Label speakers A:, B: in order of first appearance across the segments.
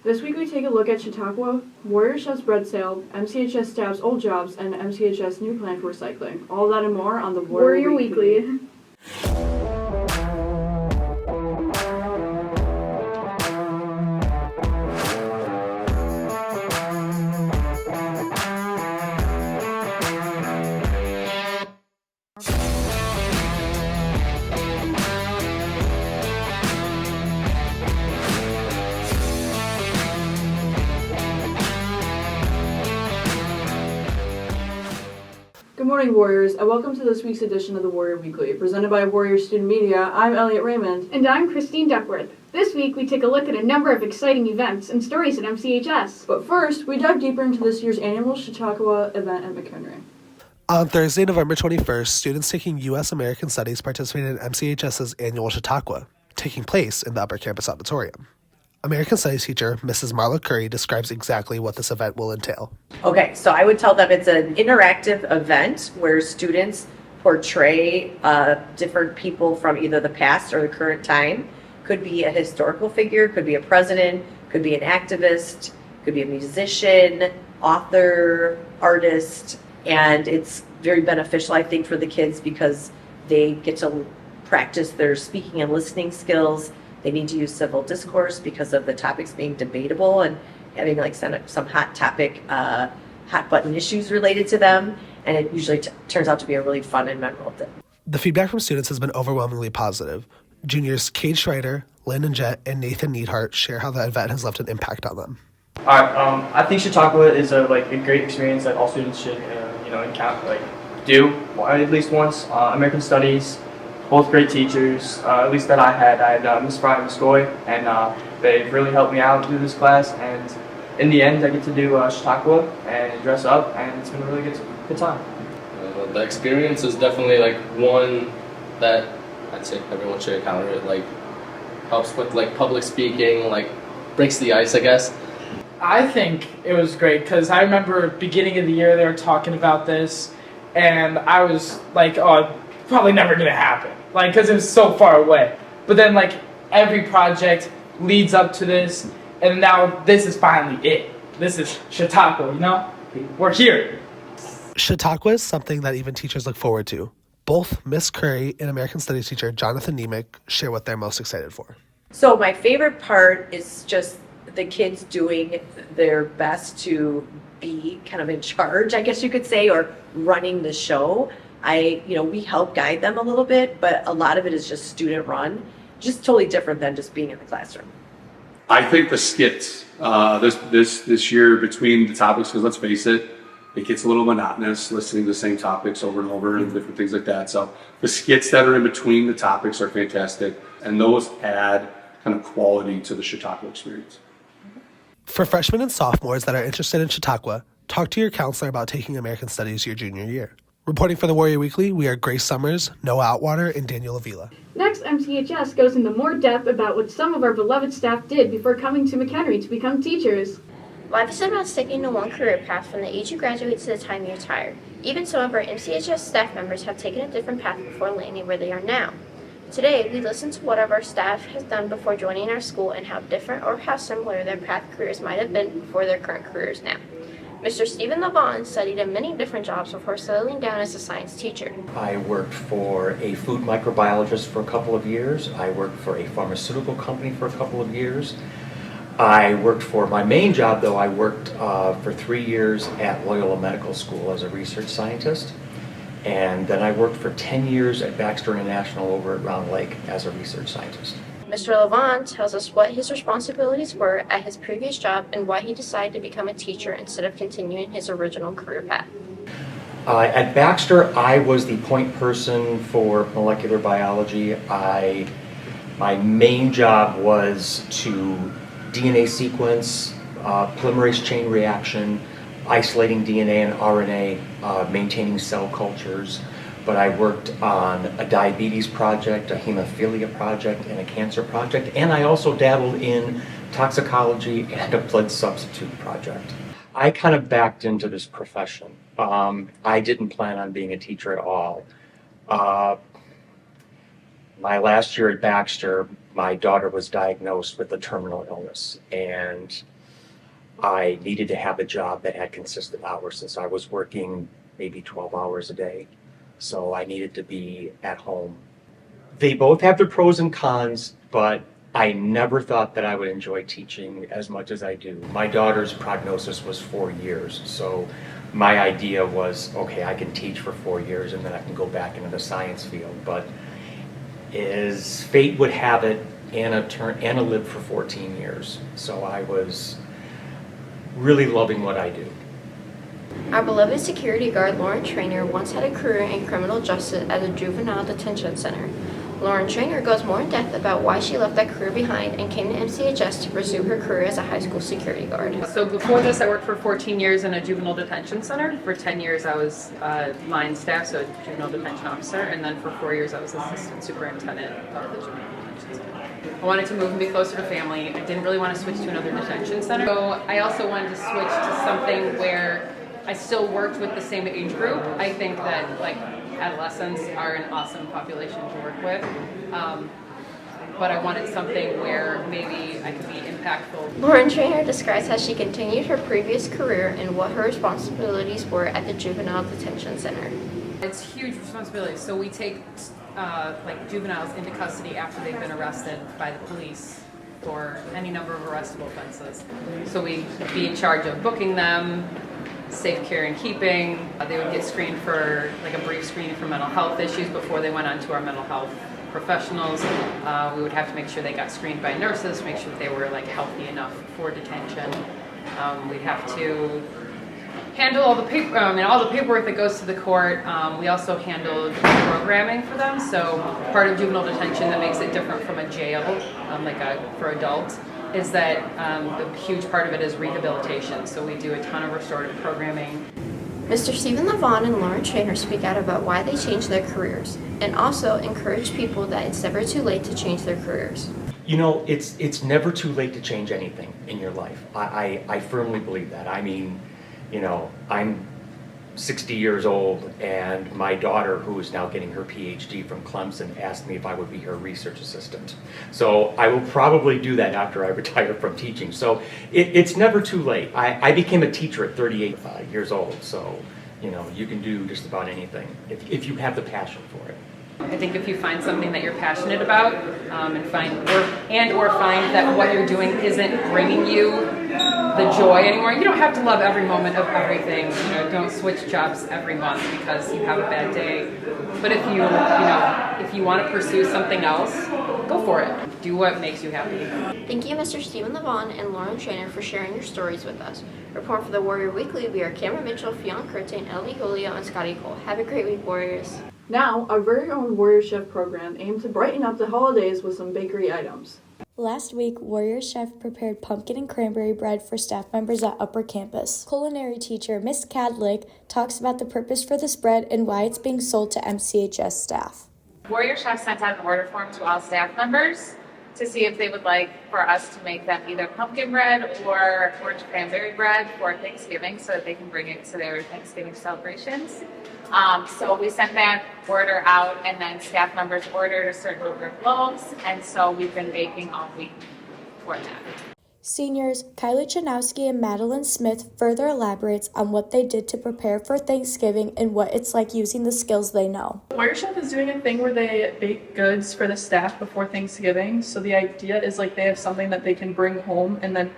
A: This week we take a look at Chautauqua, Warrior Chef's bread sale, MCHS staff's old jobs, and MCHS new plan for recycling. All that and more on the Warrior Weekly. Good morning, Warriors, and welcome to this week's edition of the Warrior Weekly. Presented by Warrior Student Media, I'm Elliot Raymond.
B: And I'm Christine Duckworth. This week, we take a look at a number of exciting events and stories at MCHS.
A: But first, we dive deeper into this year's annual Chautauqua event at McHenry.
C: On Thursday, November 21st, students taking U.S. American Studies participated in MCHS's annual Chautauqua, taking place in the Upper Campus Auditorium. American Studies teacher Mrs. Marla Curry describes exactly what this event will entail.
D: Okay, so I would tell them it's an interactive event where students portray different people from either the past or the current time. Could be a historical figure, could be a president, could be an activist, could be a musician, author, artist, and it's very beneficial, I think, for the kids because they get to practice their speaking and listening skills. They need to use civil discourse because of the topics being debatable and having like some hot topic, hot button issues related to them. And it usually turns out to be a really fun and memorable thing.
C: The feedback from students has been overwhelmingly positive. Juniors Cade Schreider, Landon Jett, and Nathan Neidhart share how the event has left an impact on them.
E: I think Chautauqua is a great experience that all students should do at least once. American Studies. Both great teachers, at least that I had Miss Fry and Miss Goy, and they've really helped me out through this class, and in the end I get to do Chautauqua and dress up, and it's been a really good time.
F: The experience is definitely one that I'd say everyone should encounter. It helps with public speaking, breaks the ice, I guess.
G: I think it was great because I remember beginning of the year they were talking about this, and I was like, oh, probably never gonna happen. Because it was so far away. But then, every project leads up to this, and now this is finally it. This is Chautauqua, We're here.
C: Chautauqua is something that even teachers look forward to. Both Miss Curry and American Studies teacher Jonathan Nemick share what they're most excited for.
D: So my favorite part is just the kids doing their best to be kind of in charge, I guess you could say, or running the show. We help guide them a little bit, but a lot of it is just student run, just totally different than just being in the classroom.
H: I think the skits this year between the topics, because let's face it, it gets a little monotonous listening to the same topics over and over and different things like that. So the skits that are in between the topics are fantastic, and those add kind of quality to the Chautauqua experience.
C: For freshmen and sophomores that are interested in Chautauqua, talk to your counselor about taking American Studies your junior year. Reporting for the Warrior Weekly, we are Grace Summers, Noah Outwater, and Daniel Avila.
B: Next, MCHS goes into more depth about what some of our beloved staff did before coming to McHenry to become teachers.
I: Life is about sticking to one career path from the age you graduate to the time you retire. Even some of our MCHS staff members have taken a different path before landing where they are now. Today, we listen to what our staff has done before joining our school and how different or how similar their path careers might have been before their current careers now. Mr. Stephen Levon studied in many different jobs before settling down as a science teacher.
J: I worked for a food microbiologist for a couple of years. I worked for a pharmaceutical company for a couple of years. I worked for my main job, though, I worked for 3 years at Loyola Medical School as a research scientist. And then I worked for 10 years at Baxter International over at Round Lake as a research scientist.
I: Mr. Levon tells us what his responsibilities were at his previous job and why he decided to become a teacher instead of continuing his original career path.
J: At Baxter, I was the point person for molecular biology. My main job was to DNA sequence, polymerase chain reaction, isolating DNA and RNA, maintaining cell cultures. But I worked on a diabetes project, a hemophilia project, and a cancer project, and I also dabbled in toxicology and a blood substitute project. I kind of backed into this profession. I didn't plan on being a teacher at all. My last year at Baxter, my daughter was diagnosed with a terminal illness, and I needed to have a job that had consistent hours since I was working maybe 12 hours a day. So I needed to be at home. They both have their pros and cons, but I never thought that I would enjoy teaching as much as I do. My daughter's prognosis was 4 years, so my idea was, okay, I can teach for 4 years and then I can go back into the science field. But as fate would have it, Anna lived for 14 years, so I was really loving what I do.
I: Our beloved security guard Lauren Trainer once had a career in criminal justice at a juvenile detention center. Lauren Trainer goes more in depth about why she left that career behind and came to MCHS to pursue her career as a high school security guard.
K: So before this, I worked for 14 years in a juvenile detention center. For 10 years, I was line staff, so juvenile detention officer, and then for 4 years, I was assistant superintendent of the juvenile detention center. I wanted to move and be closer to family. I didn't really want to switch to another detention center. So I also wanted to switch to something where I still worked with the same age group. I think that adolescents are an awesome population to work with, but I wanted something where maybe I could be impactful.
I: Lauren Trainer describes how she continued her previous career and what her responsibilities were at the juvenile detention center.
K: It's huge responsibility. So we take juveniles into custody after they've been arrested by the police for any number of arrestable offenses. So we'd be in charge of booking them, safe care and keeping. They would get screened for a brief screening for mental health issues before they went on to our mental health professionals. We would have to make sure they got screened by nurses, make sure that they were healthy enough for detention. We'd have to handle all the paperwork that goes to the court. We also handled programming for them. So part of juvenile detention that makes it different from a jail, for adults, is that a huge part of it is rehabilitation. So we do a ton of restorative programming.
I: Mr. Stephen Levon and Lauren Trainer speak out about why they changed their careers and also encourage people that it's never too late to change their careers.
J: You know, it's never too late to change anything in your life. I firmly believe that. I mean, I'm 60 years old, and my daughter, who is now getting her PhD from Clemson, asked me if I would be her research assistant. So I will probably do that after I retire from teaching. So it's never too late. I became a teacher at 38 years old, so you can do just about anything if you have the passion for it.
K: I think if you find something that you're passionate about, and find that what you're doing isn't bringing you the joy anymore, you don't have to love every moment of everything. Don't switch jobs every month because you have a bad day. But if you want to pursue something else, go for it. Do what makes you happy.
I: Thank you, Mr. Stephen Levon and Lauren Trainer, for sharing your stories with us. Report for the Warrior Weekly, we are Cameron Mitchell, Fionn Curtin, Ellie Julio, and Scotty Cole. Have a great week, Warriors.
A: Now, our very own Warrior Chef program aimed to brighten up the holidays with some bakery items.
L: Last week, Warrior Chef prepared pumpkin and cranberry bread for staff members at Upper Campus. Culinary teacher Miss Cadlick talks about the purpose for this bread and why it's being sold to MCHS staff.
M: Warrior Chef sent out an order form to all staff members to see if they would like for us to make them either pumpkin bread or orange cranberry bread for Thanksgiving so that they can bring it to their Thanksgiving celebrations. So we sent that order out, and then staff members ordered a certain number of loaves, and so we've been baking all week for that.
L: Seniors Kylie Chanowski and Madeline Smith further elaborates on what they did to prepare for Thanksgiving and what it's like using the skills they know.
N: Warrior Chef is doing a thing where they bake goods for the staff before Thanksgiving. So the idea is they have something that they can bring home, and then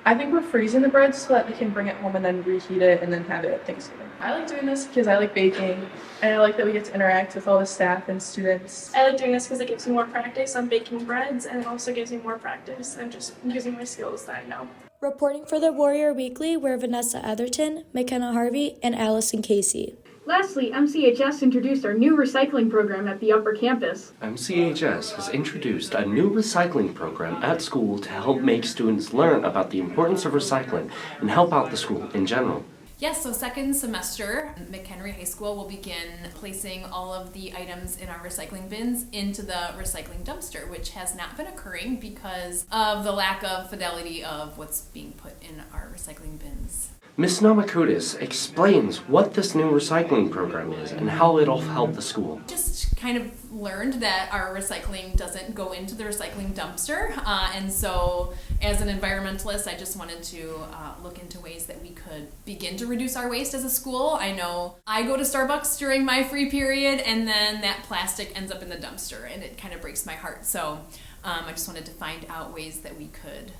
N: I think we're freezing the bread so that they can bring it home and then reheat it and then have it at Thanksgiving. I like doing this because I like baking, and I like that we get to interact with all the staff and students.
O: I like doing this because it gives me more practice on baking breads, and it also gives me more practice and just using my skills that I know.
L: Reporting for the Warrior Weekly were Vanessa Atherton, McKenna Harvey, and Allison Casey.
B: Lastly, MCHS introduced our new recycling program at the Upper Campus.
P: MCHS has introduced a new recycling program at school to help make students learn about the importance of recycling and help out the school in general.
Q: Yes, so second semester, McHenry High School will begin placing all of the items in our recycling bins into the recycling dumpster, which has not been occurring because of the lack of fidelity of what's being put in our recycling bins.
P: Ms. Namakudis explains what this new recycling program is and how it'll help the school.
Q: Just kind of learned that our recycling doesn't go into the recycling dumpster, and so as an environmentalist, I just wanted to look into ways that we could begin to reduce our waste as a school. I know I go to Starbucks during my free period, and then that plastic ends up in the dumpster, and it kind of breaks my heart. So I just wanted to find out ways that we could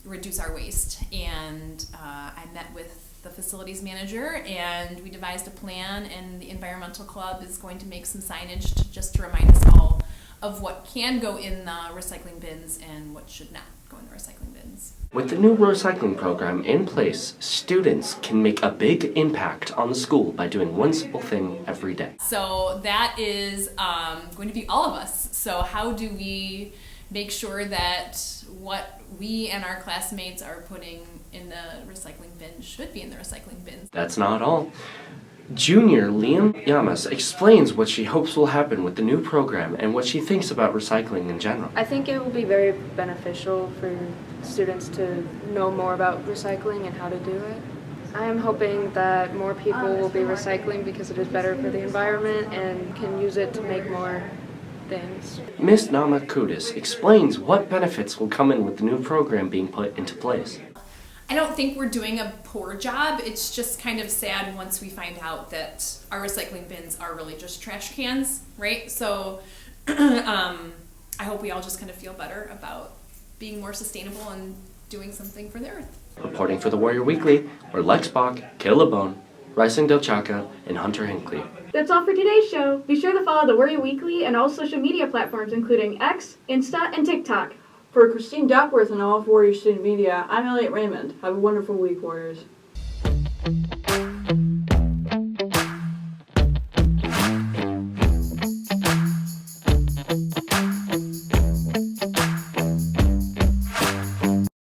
Q: reduce our waste, and I met with the facilities manager and we devised a plan, and the environmental club is going to make some signage just to remind us all of what can go in the recycling bins and what should not go in the recycling bins.
P: With the new recycling program in place, students can make a big impact on the school by doing one simple thing every day.
Q: So that is going to be all of us. So how do we make sure that what we and our classmates are putting in the recycling bin should be in the recycling bins?
P: That's not all. Junior Liam Yamas explains what she hopes will happen with the new program and what she thinks about recycling in general.
R: I think it will be very beneficial for students to know more about recycling and how to do it. I am hoping that more people will be recycling because it is better for the environment and can use it to make more things.
P: Ms. Namakudis explains what benefits will come in with the new program being put into place.
Q: I don't think we're doing a poor job. It's just kind of sad once we find out that our recycling bins are really just trash cans, right? So I hope we all just kind of feel better about being more sustainable and doing something for the earth.
P: Reporting for the Warrior Weekly were Lex Bach, Caleb Bone, Rising Del Chaca, and Hunter Hinckley.
B: That's all for today's show. Be sure to follow the Warrior Weekly and all social media platforms including X, Insta, and TikTok.
A: For Christine Duckworth and all of Warrior Student Media, I'm Elliot Raymond. Have a wonderful week, Warriors.